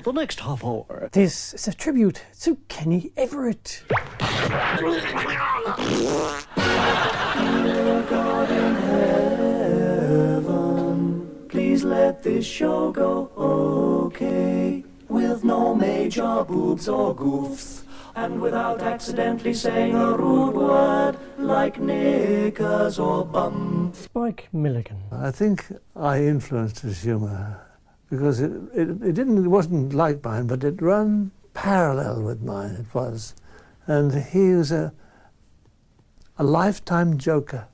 the next half hour. This is a tribute to Kenny Everett. Dear God in heaven, please let this show go okay, with no major boobs or goofs, and without accidentally saying a rude word like knickers or bum. Spike Milligan. I think I influenced his humour because it wasn't like mine, but it ran parallel with mine, it was. And he was a lifetime joker.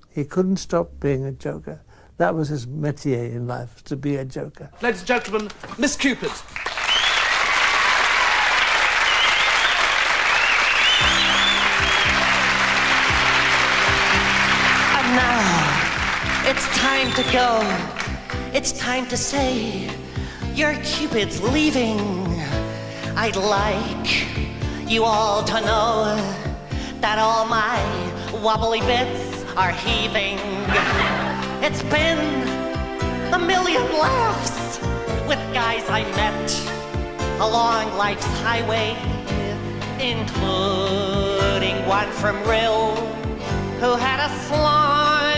He couldn't stop being a joker. That was his métier in life, to be a joker. Ladies and gentlemen, Miss Cupid. And now, it's time to go. It's time to say, your Cupid's leaving. I'd like you all to know that all my wobbly bits are heaving. It's been a million laughs with guys I met along life's highway, including one from Rill who had a sly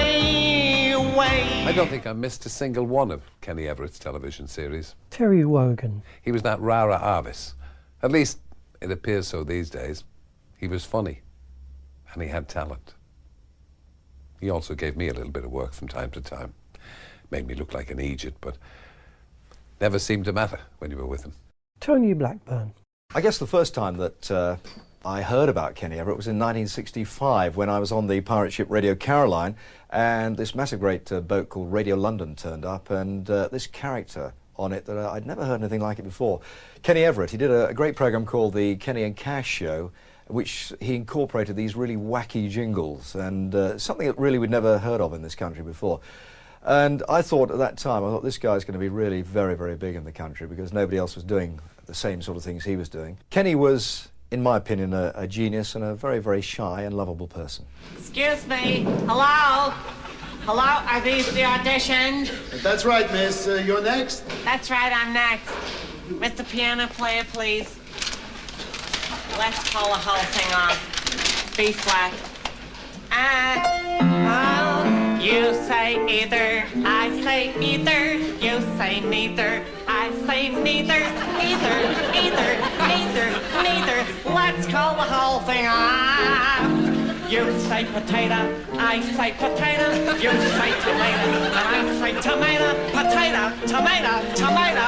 way. I don't think I missed a single one of Kenny Everett's television series. Terry Wogan. He was that rara avis. At least it appears so these days. He was funny, and he had talent. He also gave me a little bit of work from time to time. Made me look like an idiot, but never seemed to matter when you were with him. Tony Blackburn. I guess the first time that I heard about Kenny Everett was in 1965 when I was on the pirate ship Radio Caroline, and this massive great boat called Radio London turned up, and this character on it that I'd never heard anything like it before. Kenny Everett, he did a great program called the Kenny and Cash Show, which he incorporated these really wacky jingles, and something that really we'd never heard of in this country before. And I thought at that time, I thought this guy's going to be really very, very big in the country because nobody else was doing the same sort of things he was doing. Kenny was, in my opinion, a genius and a very, very shy and lovable person. Excuse me. Hello? Hello? Are these the auditions? That's right, miss. You're next? That's right, I'm next. Mr. Piano Player, please. Let's call the whole thing off. B flat. You say either, I say either, you say neither, I say neither, neither. Let's call the whole thing off. You say potato, I say potato, you say tomato, and I say tomato, potato, tomato, potato.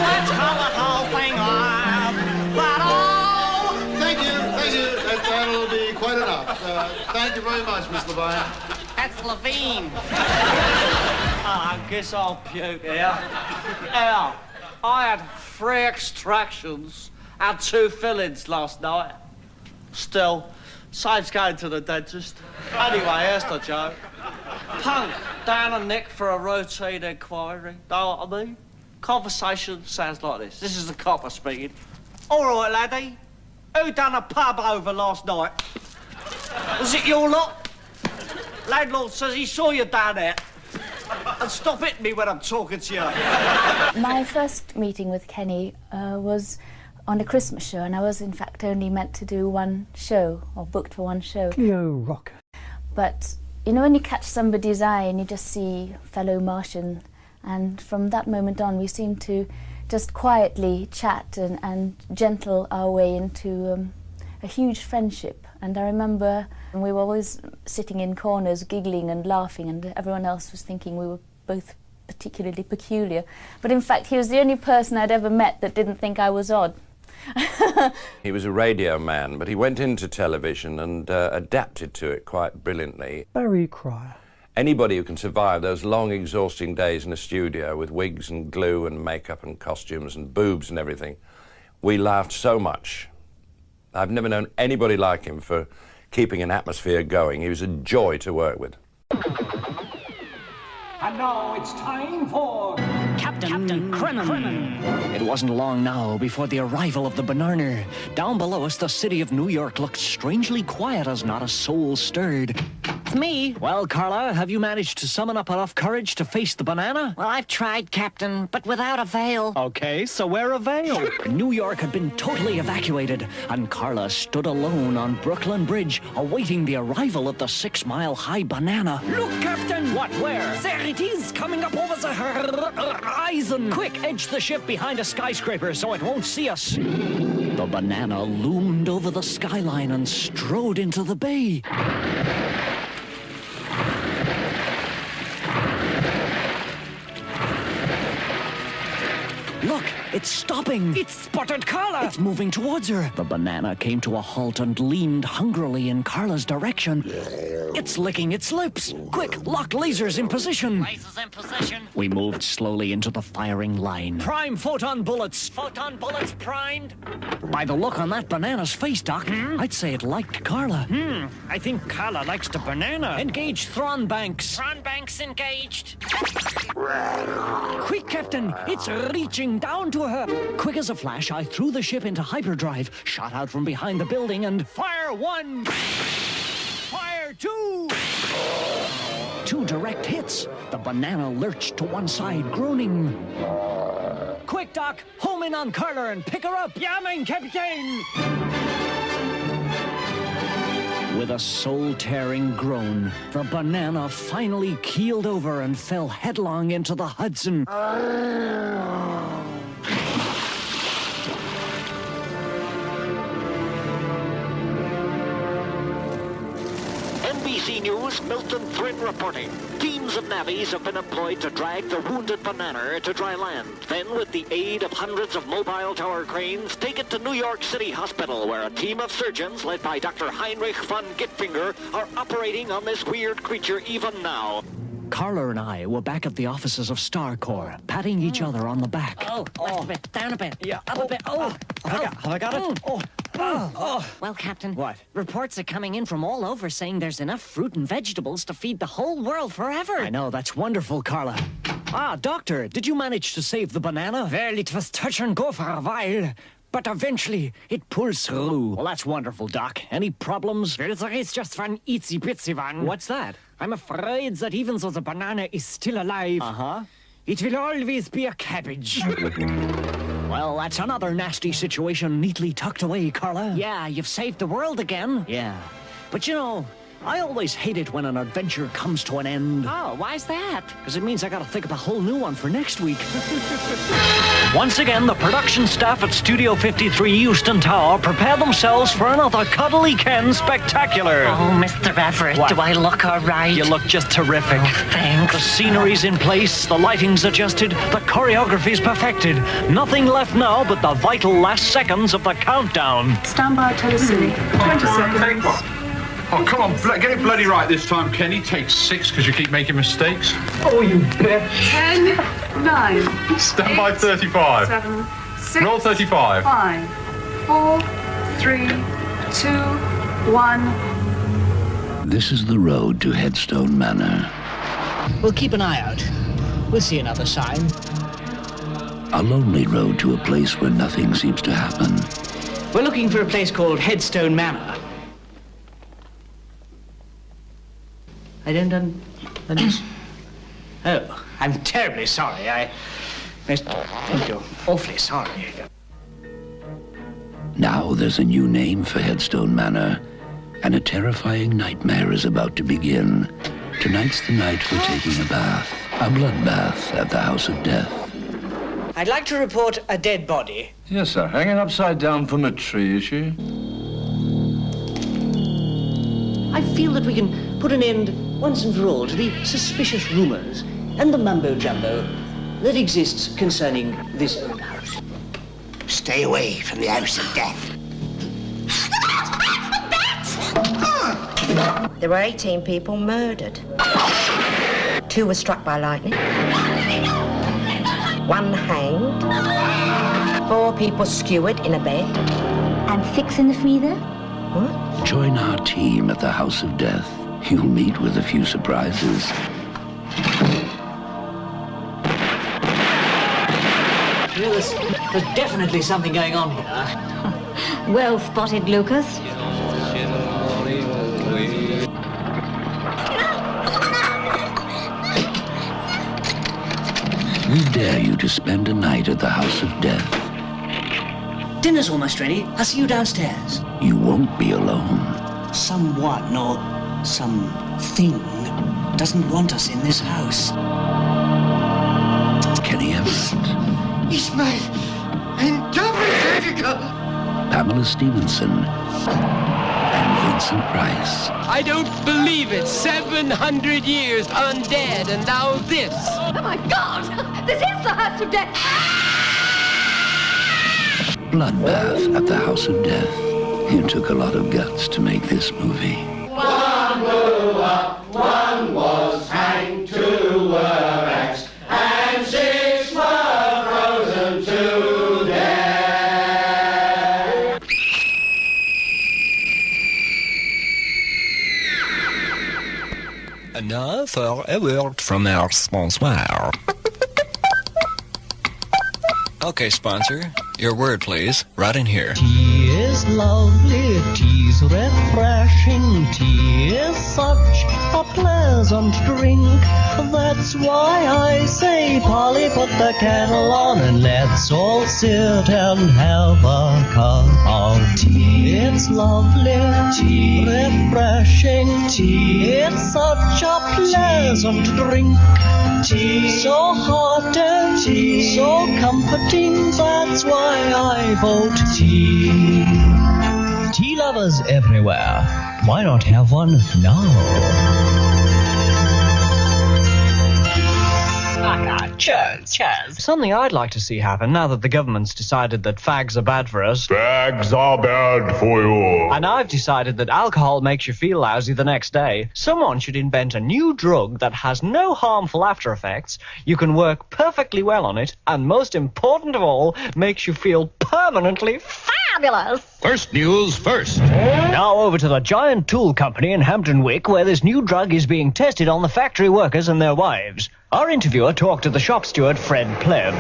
Let's call the whole thing off. But Thank you. That'll be quite enough. Thank you very much, Miss Levine. That's Levine. I guess I'll puke here. Yeah, I had 3 extractions and 2 fillings last night. Still, saves going to the dentist. Anyway, here's the joke. Punk down and Nick for a routine inquiry. Know what I mean? Conversation sounds like this. This is the copper speaking. All right, laddie. Who done a pub over last night? Was it your lot? Landlord says he saw you down there. And stop hitting me when I'm talking to you. My first meeting with Kenny was on a Christmas show, and I was in fact only meant to do one show, or booked for one show. Cleo Rocker. But you know when you catch somebody's eye and you just see fellow Martian, and from that moment on we seemed to just quietly chat and gentle our way into a huge friendship. And I remember we were always sitting in corners giggling and laughing, and everyone else was thinking we were both particularly peculiar. But in fact he was the only person I'd ever met that didn't think I was odd. He was a radio man, but he went into television and adapted to it quite brilliantly. Barry Cryer. Anybody who can survive those long, exhausting days in a studio with wigs and glue and makeup and costumes and boobs and everything, we laughed so much. I've never known anybody like him for keeping an atmosphere going. He was a joy to work with. And now it's time for Captain Crennan. It wasn't long now before the arrival of the Banana. Down below us, the city of New York looked strangely quiet as not a soul stirred. with me. Well, Carla, have you managed to summon up enough courage to face the banana? Well, I've tried, Captain, but without avail. Okay, so wear a veil. New York had been totally evacuated, and Carla stood alone on Brooklyn Bridge, awaiting the arrival of the 6-mile-high banana. Look, Captain! What, where? There it is, coming up over the horizon. Quick, edge the ship behind a skyscraper so it won't see us. The banana loomed over the skyline and strode into the bay. Look, it's stopping. It's spotted Carla. It's moving towards her. The banana came to a halt and leaned hungrily in Carla's direction. It's licking its lips. Quick, lock lasers in position. Lasers in position. We moved slowly into the firing line. Prime photon bullets. Photon bullets primed. By the look on that banana's face, Doc, I'd say it liked Carla. I think Carla likes the banana. Engage Thron Banks. Thron Banks engaged. Quick, Captain! It's reaching down to her! Quick as a flash, I threw the ship into hyperdrive, shot out from behind the building, and fire 1! Fire 2! 2 direct hits. The banana lurched to one side, groaning. Quick, Doc! Home in on Carla and pick her up! Ja, mein Kapitän! With a soul-tearing groan, the banana finally keeled over and fell headlong into the Hudson. NBC News, Milton Thrin reporting. Teams of navvies have been employed to drag the wounded banana to dry land. Then, with the aid of hundreds of mobile tower cranes, take it to New York City Hospital, where a team of surgeons led by Dr. Heinrich von Gitfinger are operating on this weird creature even now. Carla and I were back at the offices of StarCorps, patting each other on the back. Left a bit, down a bit, Yeah. up a bit. Have I got it? Well, Captain. What? Reports are coming in from all over saying there's enough fruit and vegetables to feed the whole world forever. I know, that's wonderful, Carla. Doctor, did you manage to save the banana? Well, it was touch and go for a while, but eventually it pulls through. Well, that's wonderful, Doc. Any problems? Well, there is just one itsy-bitsy one. What's that? I'm afraid that even though the banana is still alive, it will always be a cabbage. Well, that's another nasty situation neatly tucked away, Carla. Yeah, you've saved the world again. Yeah. But you know, I always hate it when an adventure comes to an end. Oh, why's that? Because it means I gotta think of a whole new one for next week. Once again, the production staff at Studio 53 Euston Tower prepare themselves for another Cuddly Ken spectacular. Oh, Mr. Everett, What? do I look all right? You look just terrific. Oh, thanks. The scenery's in place, the lighting's adjusted, the choreography's perfected. Nothing left now but the vital last seconds of the countdown. Stand by, Tennessee. 20 seconds. Oh, come on, get it bloody right this time, Kenny. Take 6 because you keep making mistakes. Oh, you bet. 10, 9. Stand by 35. 7, 6. Roll 35. 5, 4, 3, 2, 1. This is the road to Headstone Manor. We'll keep an eye out. We'll see another sign. A lonely road to a place where nothing seems to happen. We're looking for a place called Headstone Manor. I don't understand. Oh, I'm terribly sorry. Thank you. Awfully sorry. Now there's a new name for Headstone Manor, and a terrifying nightmare is about to begin. Tonight's the night for taking a bath, a bloodbath at the House of Death. I'd like to report a dead body. Yes, sir. Hanging upside down from a tree, is she? I feel that we can put an end once and for all to the suspicious rumors and the mumbo-jumbo that exists concerning this old house. Stay away from the House of Death. There were 18 people murdered. 2 were struck by lightning. 1 hanged. 4 people skewered in a bed. And 6 in the freezer? What? Join our team at the House of Death. You'll meet with a few surprises. You know, there's definitely something going on here. Well spotted, Lucas. dare you to spend a night at the House of Death. Dinner's almost ready. I'll see you downstairs. You won't be alone. Someone or something doesn't want us in this house. Kenny Everett, It's my interpreter. Pamela Stevenson, and Vincent Price. I don't believe it. 700 years undead, and now this. Oh my God! This is the House of Death! Bloodbath at the House of Death. It took a lot of guts to make this movie. One blew up, one was hanged, two were axed, and six were frozen to death. And now for a word from our sponsor. Okay, sponsor, your word, please. Right in here. Tea is lovely, tea's refreshing, tea is such a pleasant drink. That's why I say, Polly, put the kettle on and let's all sit and have a cup of tea. It's lovely, tea, refreshing, tea. It's such a pleasant drink. Tea, so hot and tea, so comforting. That's why I vote tea. Tea lovers everywhere, why not have one now? Cheers. Something I'd like to see happen now that the government's decided that fags are bad for us. Fags are bad for you. And I've decided that alcohol makes you feel lousy the next day. Someone should invent a new drug that has no harmful after effects. You can work perfectly well on it, and most important of all, makes you feel permanently fabulous. First news first. Now over to the Giant Tool Company in Hampton Wick, where this new drug is being tested on the factory workers and their wives. Our interviewer talked to the shop steward, Fred Plebb.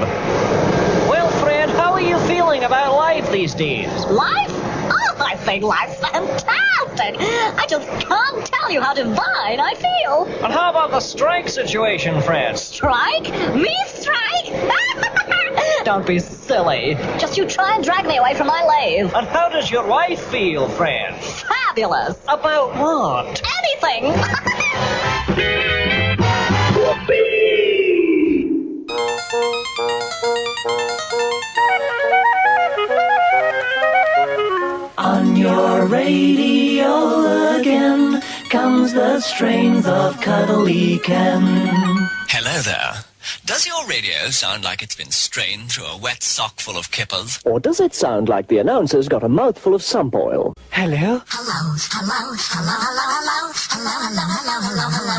Well, Fred, how are you feeling about life these days? Life? Oh, I think life's fantastic. I just can't tell you how divine I feel. And how about the strike situation, Fred? Strike? Me strike? Don't be silly. Just you try and drag me away from my lathe. And how does your wife feel, Fred? Fabulous. About what? Anything. On your radio again comes the strains of Cuddly Ken. Hello there. Does your radio sound like it's been strained through a wet sock full of kippers? Or does it sound like the announcer's got a mouthful of sump oil? Hello? Hello, hello, hello, hello, hello, hello, hello, hello, hello, hello, hello, hello,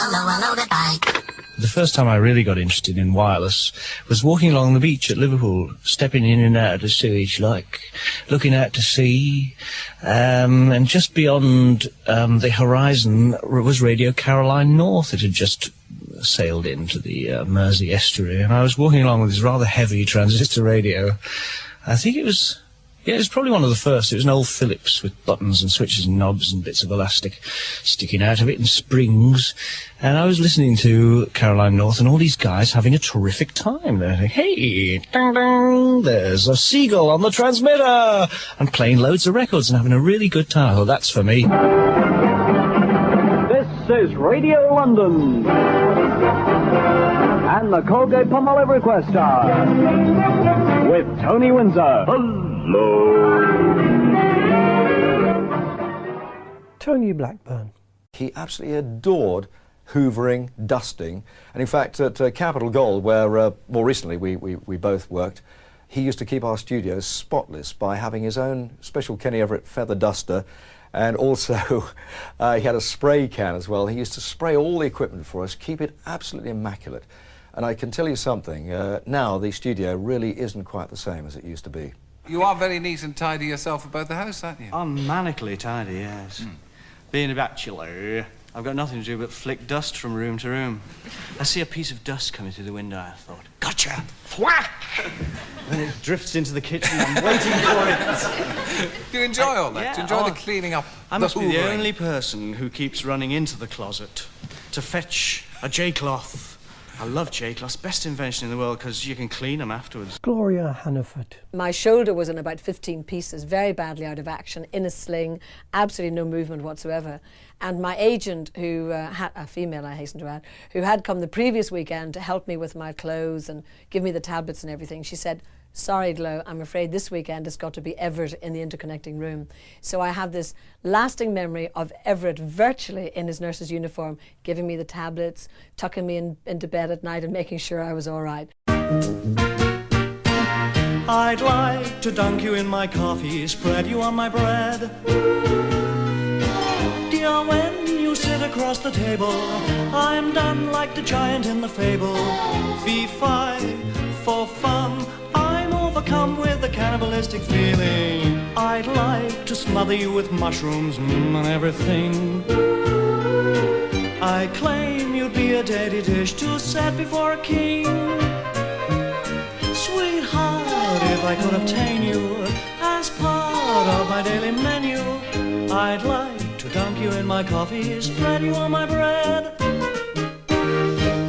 hello, hello, The first time I really got interested in wireless was walking along the beach at Liverpool, stepping in and out of sewage, like looking out to sea, and just beyond the horizon was Radio Caroline North. It had just sailed into the Mersey estuary, and I was walking along with this rather heavy transistor radio. I think it was probably one of the first. It was an old Philips with buttons and switches and knobs and bits of elastic sticking out of it and springs. And I was listening to Caroline North and all these guys having a terrific time. They're like, hey, ding, ding, there's a seagull on the transmitter, and playing loads of records and having a really good time. Oh, that's for me. This is Radio London. And the Colgate-Palmolive Request Hour with Tony Windsor. Tony Blackburn. He absolutely adored hoovering, dusting, and in fact at Capitol Gold, where more recently we both worked, he used to keep our studios spotless by having his own special Kenny Everett feather duster, and also he had a spray can as well. He used to spray all the equipment for us, keep it absolutely immaculate. And I can tell you something, now the studio really isn't quite the same as it used to be. You are very neat and tidy yourself about the house, aren't you? I'm manically tidy, yes. Being a bachelor. I've got nothing to do but flick dust from room to room. I see a piece of dust coming through the window, I thought, gotcha! Whack! Then it drifts into the kitchen, I'm waiting for it. Do you enjoy all that? Do you enjoy the cleaning up, I must be the hoovering? only person who keeps running into the closet to fetch a J-cloth. I love J-cloths, best invention in the world, because you can clean them afterwards. Gloria Hannaford. My shoulder was in about 15 pieces, very badly out of action, in a sling, absolutely no movement whatsoever. And my agent, who had a female, I hasten to add, who had come the previous weekend to help me with my clothes and give me the tablets and everything, she said, "Sorry, Glo, I'm afraid this weekend it's got to be Everett in the interconnecting room." So I have this lasting memory of Everett virtually in his nurse's uniform, giving me the tablets, tucking me into bed at night and making sure I was all right. I'd like to dunk you in my coffee, spread you on my bread. Dear, when you sit across the table, I'm done like the giant in the fable. Fee-fi, for fun, I'm overcome with a cannibalistic feeling. I'd like to smother you with mushrooms and everything. I claim you'd be a dainty dish to set before a king. Sweetheart, if I could obtain you as part of my daily menu, I'd like to dunk you in my coffee, spread you on my bread.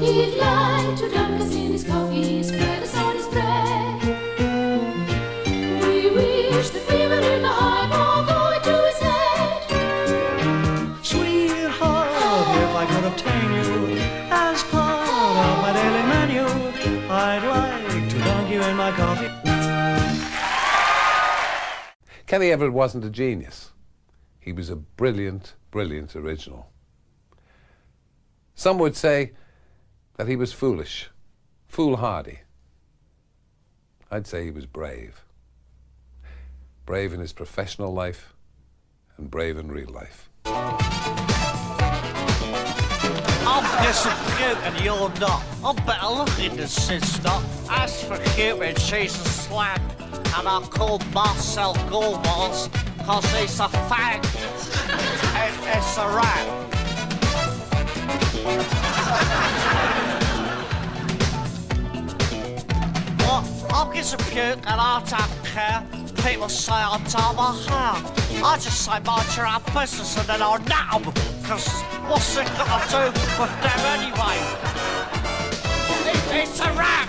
He'd like to dunk us in his coffee, spread us on his bread. We wish that we were in the highball going to his head. Sweetheart, if I could obtain you as part of my daily menu, I'd like to dunk you in my coffee. Kenny Everett wasn't a genius. He was a brilliant, brilliant original. Some would say that he was foolish, foolhardy. I'd say he was brave. Brave in his professional life and brave in real life. I'm disappointed and you're not. I'm better looking than sister. As for Cupid, she's a slag. And I call Marcel Gourmand cause he's a fag. It's a rat. What? I'm getting puke and I don't care. People say I dye my hair. I just say mind your own business and then I'll nut 'em. Cause what's it got to do with them anyway? It's a rat.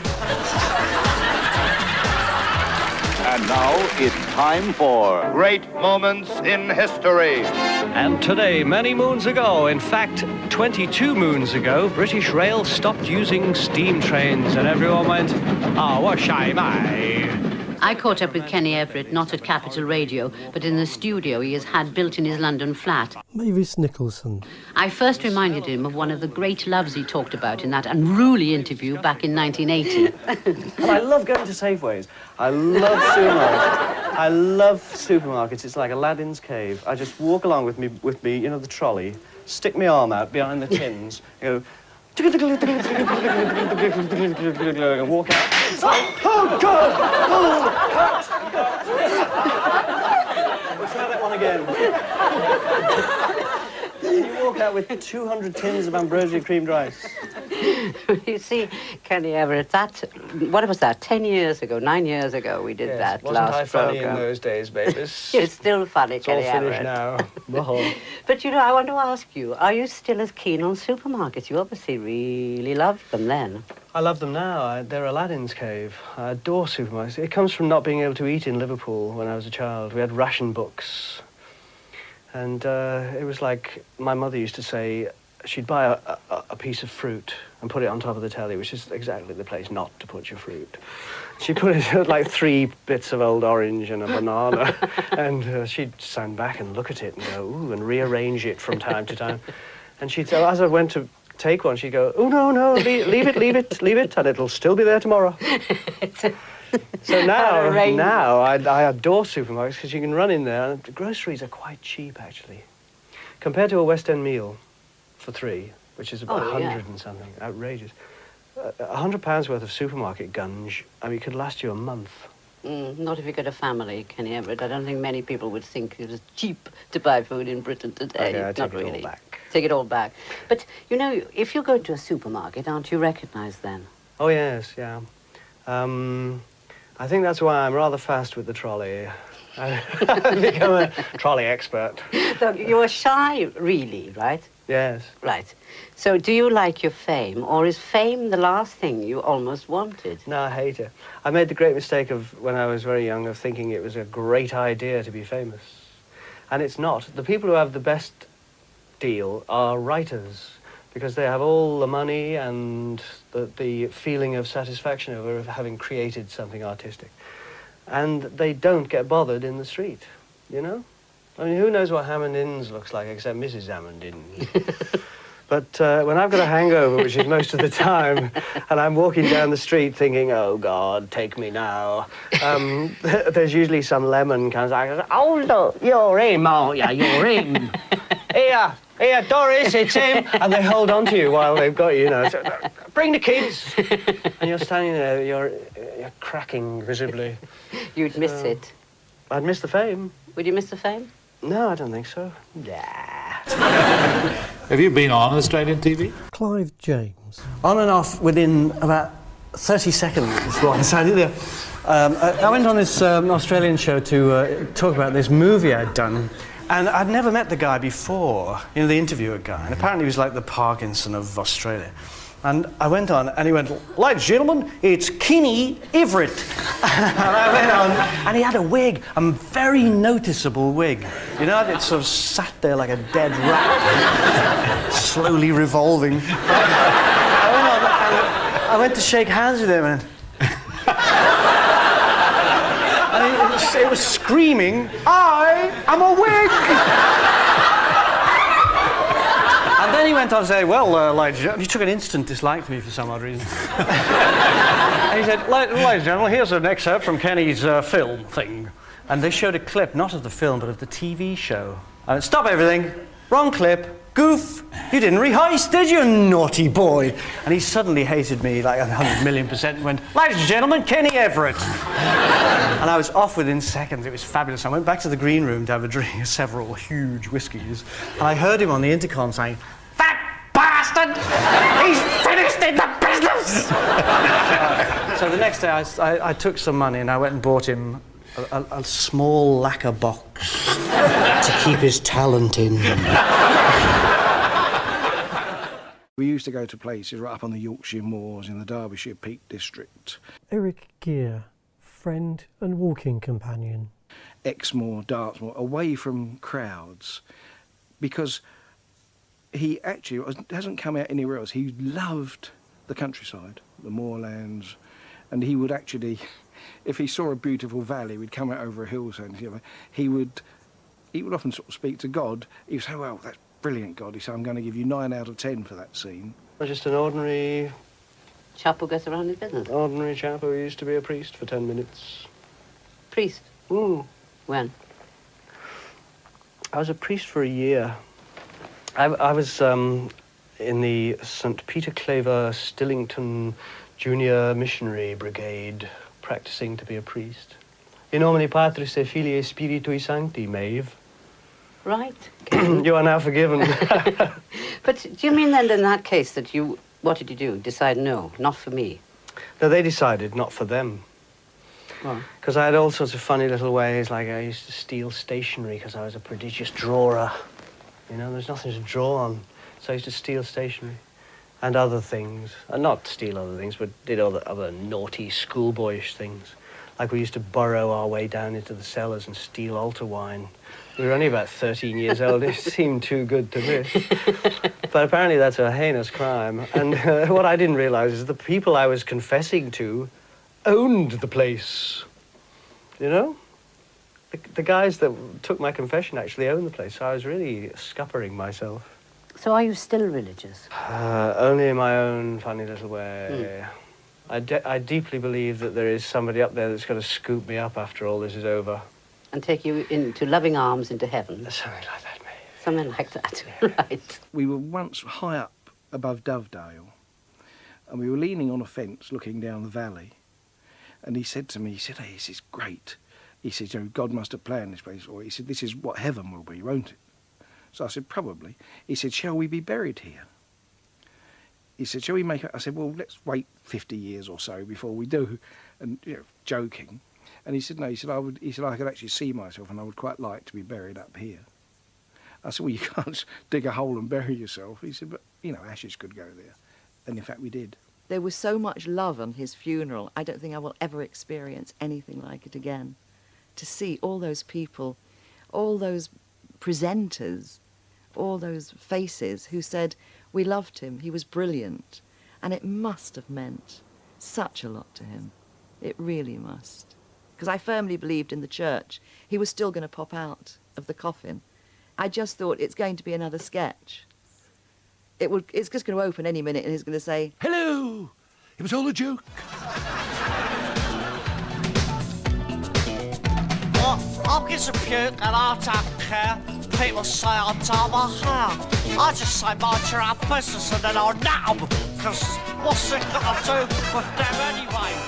And now it's time for Great Moments in History. And today, many moons ago, in fact, 22 moons ago, British Rail stopped using steam trains and everyone went, "Oh, what a shame, eh?" I caught up with Kenny Everett, not at Capital Radio, but in the studio he has had built in his London flat. Mavis Nicholson. I first reminded him of one of the great loves he talked about in that unruly interview back in 1980. And I love going to Safeways. I love supermarkets. I love supermarkets. It's like Aladdin's cave. I just walk along with me, you know, the trolley, stick my arm out behind the tins, go, and walk out. Oh, God! Oh, cut! Let's try that one again. You walk out with 200 tins of ambrosia creamed rice. You see, Kenny Everett, what was that, 10 years ago, 9 years ago we did that wasn't last I funny program. in those days, babies? It's still funny, It's Kenny all finished Everett. now. But, you know, I want to ask you, are you still as keen on supermarkets? You obviously really loved them then. I love them now. They're Aladdin's cave. I adore supermarkets. It comes from not being able to eat in Liverpool when I was a child. We had ration books. And it was like my mother used to say she'd buy a piece of fruit and put it on top of the telly, which is exactly the place not to put your fruit. She put it like 3 bits of old orange and a banana, and she'd stand back and look at it and go, ooh, and rearrange it from time to time. And she'd say, as I went to take one, she'd go, oh, no, leave it, and it'll still be there tomorrow. So now I adore supermarkets because you can run in there, and the groceries are quite cheap, actually. Compared to a West End meal for 3, which is about 100 and something, outrageous. £100 worth of supermarket gunge, I mean, it could last you a month. Not if you've got a family, Kenny Everett. I don't think many people would think it was cheap to buy food in Britain today. Okay, I take Not it really. all back. Take it all back. But, you know, if you go to a supermarket, aren't you recognised then? Oh, yes, yeah. I think that's why I'm rather fast with the trolley. I've become a trolley expert. So you're shy, really, right? Yes. Right. So do you like your fame, or is fame the last thing you almost wanted? No, I hate it. I made the great mistake of, when I was very young, of thinking it was a great idea to be famous. And it's not. The people who have the best deal are writers, because they have all the money and the feeling of satisfaction over having created something artistic. And they don't get bothered in the street, you know? I mean, who knows what Hammond Inns looks like except Mrs. Hammond Inns? But when I've got a hangover, which is most of the time, and I'm walking down the street thinking, oh, God, take me now, there's usually some lemon comes out, oh, look, you're him, aren't you? You're him. Here, Doris, it's him. And they hold on to you while they've got you, you know. So, bring the kids. And you're standing there, you're cracking visibly. You'd miss it. I'd miss the fame. Would you miss the fame? No, I don't think so. Nah. Have you been on Australian TV? Clive James. On and off within about 30 seconds is what I decided there. I went on this Australian show to talk about this movie I'd done. And I'd never met the guy before, you know, the interviewer guy. And apparently he was like the Parkinson of Australia. And I went on, and he went, ladies and gentlemen, it's Kenny Everett. And I went on, and he had a wig, a very noticeable wig. You know, it sort of sat there like a dead rat, slowly revolving. I went on, and I went to shake hands with him, and it was screaming, I am a wig! And then he went on to say, well, ladies and gentlemen, he took an instant dislike to me for some odd reason. And he said, ladies and gentlemen, here's an excerpt from Kenny's film thing. And they showed a clip, not of the film, but of the TV show. I went, stop everything, wrong clip, goof, you didn't rehearse, did you, naughty boy? And he suddenly hated me like 100,000,000% and went, ladies and gentlemen, Kenny Everett. And I was off within seconds. It was fabulous. I went back to the green room to have a drink of several huge whiskies, and I heard him on the intercom saying, that bastard! He's finished in the business! So the next day I took some money and I went and bought him a small lacquer box to keep his talent in. We used to go to places right up on the Yorkshire moors in the Derbyshire Peak District. Eric Gere, friend and walking companion. Exmoor, Dartmoor, away from crowds, because he actually hasn't come out anywhere else. He loved the countryside, the moorlands, and he would actually, if he saw a beautiful valley, we'd come out over a hillside, and he would often sort of speak to God. He would say, well, that's brilliant, God. He said, I'm going to give you 9 out of 10 for that scene. Just an ordinary chap who gets around his business. Ordinary chap who used to be a priest for 10 minutes. Priest? Mm. When? I was a priest for a year. I was in the St. Peter Claver Stillington Junior Missionary Brigade, practicing to be a priest. In nomine Patris et Filii et Spiritui Sancti, Maeve. Right. You are now forgiven. But do you mean then in that case that you, what did you do? Decide no, not for me? No, they decided not for them. Because I had all sorts of funny little ways, like I used to steal stationery because I was a prodigious drawer. You know, there's nothing to draw on. So I used to steal stationery and other things. Not steal other things, but did other naughty schoolboyish things. Like we used to burrow our way down into the cellars and steal altar wine. We were only about 13 years old. It seemed too good to miss. But apparently that's a heinous crime. And what I didn't realize is the people I was confessing to owned the place. You know? The guys that took my confession actually owned the place, so I was really scuppering myself. So are you still religious? Only in my own funny little way. I deeply believe that there is somebody up there that's going to scoop me up after all this is over. And take you into loving arms into heaven? Something like that, maybe. Something like that, right. We were once high up above Dovedale, and we were leaning on a fence looking down the valley, and he said to me, he said, hey, this is great. He said, you know, God must have planned this place, or he said, this is what heaven will be, won't it? So I said, probably. He said, shall we be buried here? He said, shall we make it? I said, well, let's wait 50 years or so before we do, and joking. And he said, no. He said, I could actually see myself, and I would quite like to be buried up here. I said, well, you can't dig a hole and bury yourself. He said, but ashes could go there, and in fact, we did. There was so much love on his funeral. I don't think I will ever experience anything like it again. To see all those people, all those presenters, all those faces who said, we loved him, he was brilliant. And it must have meant such a lot to him. It really must. Because I firmly believed in the church he was still going to pop out of the coffin. I just thought it's going to be another sketch. It's just going to open any minute and he's going to say, hello, it was all a joke. I'm getting puke and I don't care. People say I dye my hair. I just say mind your own business and then I'll nab them. Because what's it got to do with them anyway?